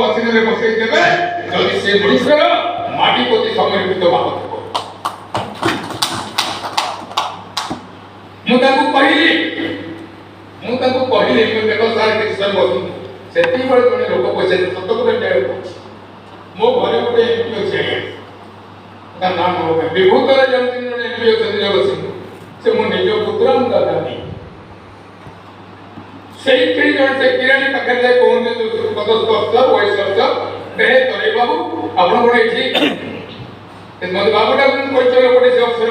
ଅସିନରେ ବସେଇ ଦେବେ ଯଦି ସେ ମଣିଷର ମାଟି ପ୍ରତି ସମର୍ପିତ ଭାବ ଥିବ। ମୁଁ ତାଙ୍କୁ କହିଲି ଦେଖ ସାର୍ କିଛି ସମୟ ବସନ୍ତୁ। ସେତିକିବେଳେ ଜଣେ ଲୋକ ପଚାରିଲେ ସତ କଥା ମୋ ଘରେ ଗୋଟେ ଏମପି ଅଛି ଆଜ୍ଞା, ତା ନାମ ବିଭୂତରେ ଜଣେ ଏମପି ଅଛନ୍ତି ଜଗତସିଂହପୁର, ସେ ମୋ ନିଜ ପୁତ୍ର ମୁଁ ତା ଦାଦି। ସେଇଠି ଜଣେ ସେ କିରାଣୀ ପାଖରେ ଯାଇ ପହଞ୍ଚେ ପଦସ୍ଥ ବୟସ କହେ ତରେ ବାବୁ ଆପଣ କଣ ଏଠି ମତେ ବାବୁଟା ପରିଚୟ ଗୋଟେ ସେ ଅଫସର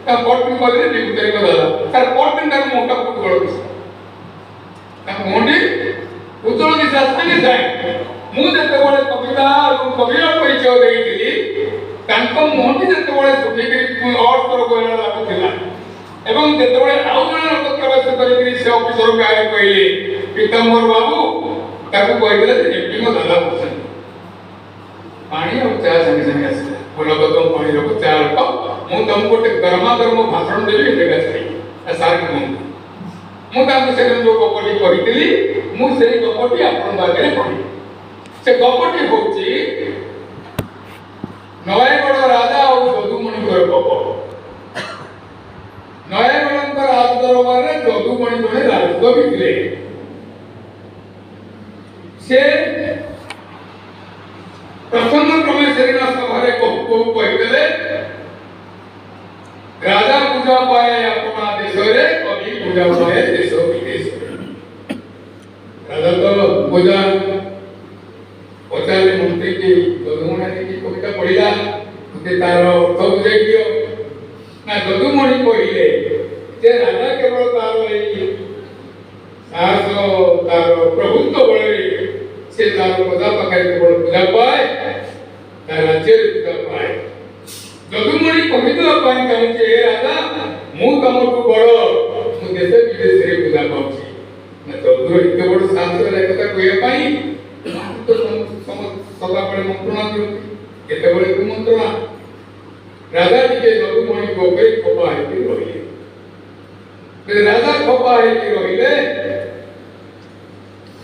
ତା ପଟପିନ୍ କହିଲେ ବିଭୂତରେ ଦାଦା ତାର ପଟପିନ୍ ତାର ମୋଟା ଉଜ୍ଜଳ ଦିଶା ତାଙ୍କ ମୁଣ୍ଡି ଉଜ୍ଜଳ ଦିଶା ସାଙ୍ଗେ ସାଙ୍ଗେ ମୁଁ ଯେତେବେଳେ କବିତା ଏବଂ କବିର ପରିଚୟ ଦେଇଥିଲି ତାଙ୍କ ମୁହଁଟି ଯେତେବେଳେ ଶୁଖିକିରି ଅର୍ଥର କହିଲା ଲାଗୁଥିଲା ଏବଂ ଯେତେବେଳେ ଆଉ ଜଣେ ଲୋକ ପ୍ରବେଶ କରିକିରି ସେ ଅଫିସରକୁ ଆଗରେ କହିଲେ ପୀତାମ୍ବର ବାବୁ ତାକୁ କହିଦେଲେ ଯେ ଏମପିଙ୍କ ଦାଦା ବସନ୍ତି। ପାଣି ଆଉ ଚା ସାଙ୍ଗେ ସାଙ୍ଗେ ଆସିଲା। ଫୁଲକଦମ ପାଣି ରଖ ଚା ରଖ ମୁଁ ତମକୁ ଗୋଟେ ଗରମା ଗରମ ଭାଷଣ ଦେବି ଏଇଟା ଛାଡ଼ି ସାର୍ କୁହନ୍ତୁ। ମୁଁ ତାଙ୍କୁ ସେଦିନ ଯୋଉ ଗପଟି କହିଥିଲି ମୁଁ ସେଇ ଗପଟି ଆପଣଙ୍କ ଆଗରେ କହିବି। ସେ ଗପଟି ହଉଛି ନୟାଗଡ଼ ରାଜା ଆଉ ଯଦୁମଣିଙ୍କର ଗପ। ନୟାଗଡ଼ଙ୍କ ରାଜ ଦରବାରରେ ଯଦୁମଣି ଜଣେ ରାଜକବି ଥିଲେ। ସେ ପ୍ରସନ୍ନ କ୍ରମେ ସେଦିନ ସଭାରେ କହିଦେଲେ ରାଜା ପୂଜା ପାଏ ଆପଣା ଦେଶରେ କବି ପୂଜା ପାଏ ଦେଶ ବିଦେଶରେ। ରାଜା ତ ପୂଜା ପଚାରିଲେ ମନ୍ତ୍ରୀ କି ଯଦୁମଣି କି କବିତା ପଢିଲା ମତେ ତାର ଅର୍ଥ ବୁଝାଇ ଦିଅ। ନା ଯଦୁମଣି କହିଲେ ଯେ ରାଜା କେବଳ ତାର ଏଇ ସାହସ ତାର ପ୍ରଭୁତ୍ୱ ବଳରେ ସେ ତାର ପ୍ରଜା ପାଖରେ କେବଳ ପୂଜା ପାଏ ତା ରାଜ୍ୟରେ ପୂଜା ପାଏ। ଯଦୁମଣି କହିଦେବା ପାଇଁ ଚାହୁଁଛି ଏ ରାଜା ମୁଁ ତମଠୁ ବଡ ମୁଁ ଦେଶ ବିଦେଶରେ ପୂଜା ପାଉଛି। ନା ଯଦୁର ଏତେ ବଡ ସାହସ କଥା କହିବା ପାଇଁ ସଦାବେଳେ ମନ୍ତ୍ରଣା ଦିଅନ୍ତି କେତେବେଳେ କୁମନ୍ତ୍ରଣା। ରାଜା ଟିକେ ଯଦୁମଣିଙ୍କ ଉପରେ ଖପା ହେଇକି ରହିଲେ। ରାଜା ଖପା ହେଇକି ରହିଲେ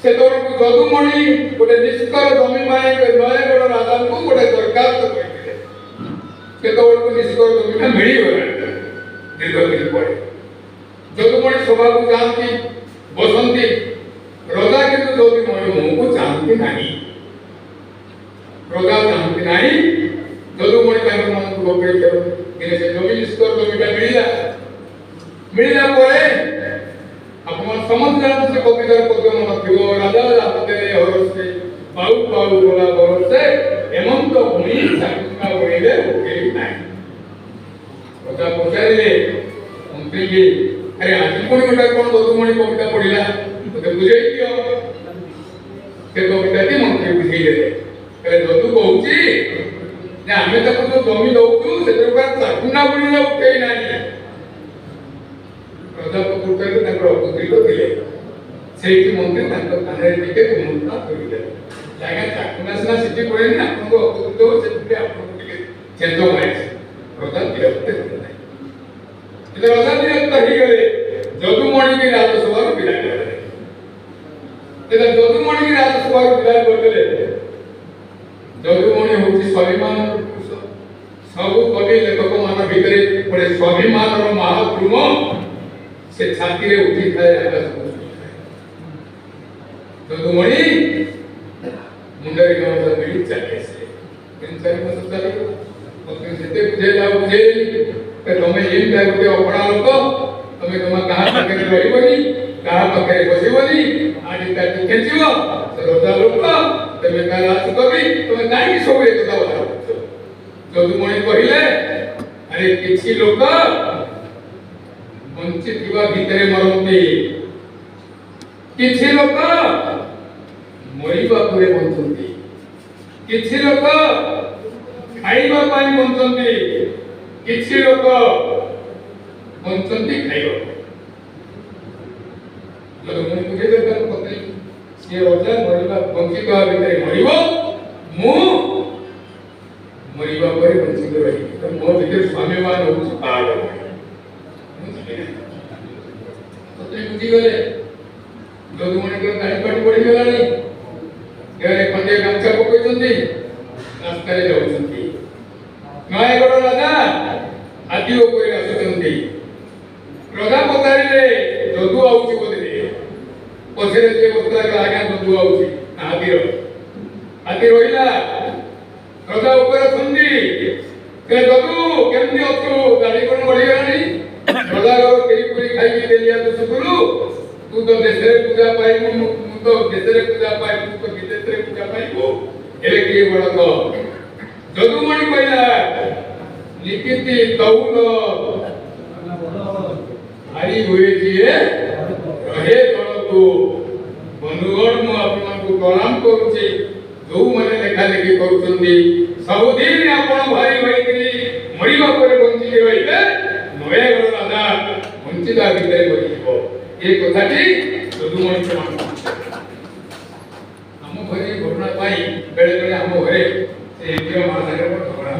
ସେତେବେଳକୁ ଯଦୁମଣି ଗୋଟେ ନିଷ୍କର ଜମି ପାଇଁ ନୟାଗଡ଼ ରାଜାଙ୍କୁ ଗୋଟେ ଦରଖାସ୍ତ କରିଥିଲେ। ସେତେବେଳକୁ ନିଷ୍କର ଜମିଟା ମିଳିଗଲାଣି ଦୀର୍ଘ ଦିନ ପରେ। ଯଦୁମଣି ସଭାକୁ ଯାଆନ୍ତି ବସନ୍ତି। ରଜା କିନ୍ତୁ ଯଦୁମଣି ମୁହଁକୁ ଚାହାନ୍ତି ନାହିଁ। ରଜା ଚାହାନ୍ତି ନାହିଁ। ଯଦୁମଣି ତାଙ୍କ ମନକୁ ଲଗେଇ ଦିନେ ସେ ଜମି ନିଷ୍କର ଜମିଟା ମିଳିଲା ପରେ ଆପଣ ସମସ୍ତେ ଜାଣନ୍ତି ସେ କବିତାର ପଦ୍ୟ ମନ ଥିବ। ରାଜା ହାତରେ ହରସେ ପାଉ ପାଉ ଗଲା ବରସେ ହେମନ୍ତ ଭୂମି ଚାକୁକା ବଳିଲେ ଉଠେଇ ନାହିଁ। ରଜା ପଚାରିଲେ ମନ୍ତ୍ରୀକି ଆରେ ଆଜି ପୁଣି ଗୋଟେ କଣ ଯଦୁମଣି କବିତା ପଢିଲା ମତେ ବୁଝେଇ ଦିଅ। ସେ କବିତାଟି ମନ୍ତ୍ରୀ ବୁଝେଇ ଦେଲେ। ଯଦୁ କହୁଛି ଯେ ଆମେ ତାକୁ ଯୋଉ ଜମି ଦଉଛୁ ସେଥିରେ ଚାକୁଣ୍ଡା ବଳିଲେ ଉଠେଇ ନାହିଁ। ରଜା ପ୍ରକୃତରେ ତାଙ୍କର ଅପୋଜିଟ ଥିଲେ। ସେଇଠି ମନ୍ତ୍ରୀ ତାଙ୍କ କାନରେ ଟିକେ କୁମନ୍ତ୍ରଣା କରିଦେଲେ। ଆଜ୍ଞା ଚାକୁଣ୍ଡା ସିନା ସିଟି ପଡେନି ଆପଣଙ୍କ ଅପୋଜିଟ ସେଥିରେ ଆପଣଙ୍କୁ ଟିକେ ଚେଞ୍ଜ ମାରିଛି। ରଜା ବିରକ୍ତ ହେଲେ ନାହିଁ। ରଜା ବିରକ୍ତ ହେଇଗଲେ ଯଦୁମଣିକି ରାଜସଭାରୁ ବିଦାୟ କରିଦେଲେ। ଯଦୁମଣିକି ରାଜସଭାରୁ ବିଦାୟ କରିଦେଲେ। ଯଦୁମଣି ହଉଛି ସ୍ୱାଭିମାନ ପୁରୁଷ। ସବୁ କବି ଲେଖକ ମାନ ଭିତରେ ଗୋଟେ ସ୍ୱାଭିମାନର ମହାଦ୍ରୁମ ସେ ଛାତିରେ ଉଠିଥାଏ ଆକାଶକୁ। ଯଦୁମଣି ମୁଣ୍ଡରେ ଗାମୁଛା ଭିଡ଼ି ଚାଲି ଆସିଲେ। 3-4 ବର୍ଷ ଚାଲିଗଲା। ମତେ ଯେତେ ବୁଝେଇଲା ବୁଝେଇଲି ତମେ ଏମିତିଆ ଗୋଟେ ଅପଣା ଲୋକ ତମେ ତମ କାହା ପାଖରେ ରହିବନି କାହା ପାଖରେ ବସିବନି ଆଜି ତାକୁ ଖେଚିବ ସେ ରଜା ଲୋକ ତମେ ତା ରାଜକବି ତମେ କାହିଁକି ସବୁ ଏ କଥା ବାହାରୁଛ। ଯଦୁମଣି କହିଲେ ଆରେ କିଛି ଲୋକ ବଞ୍ଚିଥିବା ଭିତରେ ମରନ୍ତି କିଛି ଲୋକ ମରିବା ପରେ ବଞ୍ଚନ୍ତି କିଛି ଲୋକ ଖାଇବା ପାଇଁ ବଞ୍ଚନ୍ତି କିଛି ଲୋକ ବଞ୍ଚନ୍ତି ଖାଇବା ଯଦୁମଣି ବୁଝେଇଲେ ତାଙ୍କ ପତ୍ନୀ ସିଏ ରଜା ମରିବା ବଞ୍ଚିଥିବା ଭିତରେ ମରିବ ମୁଁ ମରିବା ପରେ ବଞ୍ଚିତ ରହିବି। ମୋ ଭିତରେ ସ୍ୱାଭିମାନ ହଉଛି ପାହାଡ଼ ବୁଝିଗଲେ। ଯଦୁମଣିଙ୍କର ଦାଢ଼ି ପାଟି ବଢିଗଲାଣି। ଦେହରେ ଖଣ୍ଡେ କରୁଛନ୍ତି ରାସ୍ତାରେ ଯାଉଛନ୍ତି ନୟାଗଡ଼ ରାଜା ଆଦି ଉପରେ ଆସୁଛନ୍ତି ରାଜା ପଚାରିଲେ ଯଦୁ ଆଉଛି ବୋଧେ ପଛରେ ଯିଏ ବସିଲା ଆଜ୍ଞା ଯଦୁ ଆଉଛି ହାତୀ ରହିଲା ରାଜା ଉପରେ ଅଛନ୍ତି ସେ ଯଦୁ କେମିତି ଅଛୁ ଗାଡ଼ି କ'ଣ ବଢ଼ିଗଲାଣି ରାଜା କେରି ଖାଇକି ଦେଲି ତୁ ଶୁକୁଲୁ ତୁ ତ ଦେଶରେ ପୂଜା ପାଇବୁ ମୁଁ ତ ଦେଶରେ ପୂଜା ପାଇବୁ ତୁ ତ ବିଦେଶରେ ପୂଜା ପାଇବୁ ହେଲେ କିଏ ବଳକ ଯଦୁମଣି କହିଲା লিখিতি তৌল হারি হয়ে গিয়ে রহে তলকু বন্ধুগণ মু আপনাকে প্রণাম করছি ଯେଉଁମାନେ ଲେଖା ଲେଖି କରୁଛନ୍ତି ସବୁଦିନ ଆପଣ ଭାଇ ଭାଇକିରି ମରିବା ପରେ ବଞ୍ଚିକି ରହିବେ ନୟାଗଡ଼ ରାଜା ବଞ୍ଚିବା ଭିତରେ ମରିଯିବ ଏ କଥାଟି ଯଦୁମଣି ପ୍ରମାଣ ଆମ ଘରେ ଘଟଣା ପାଇଁ ବେଳେ ବେଳେ ଆମ ଘରେ ସେ ମା ସାଙ୍ଗରେ ଝଗଡ଼ା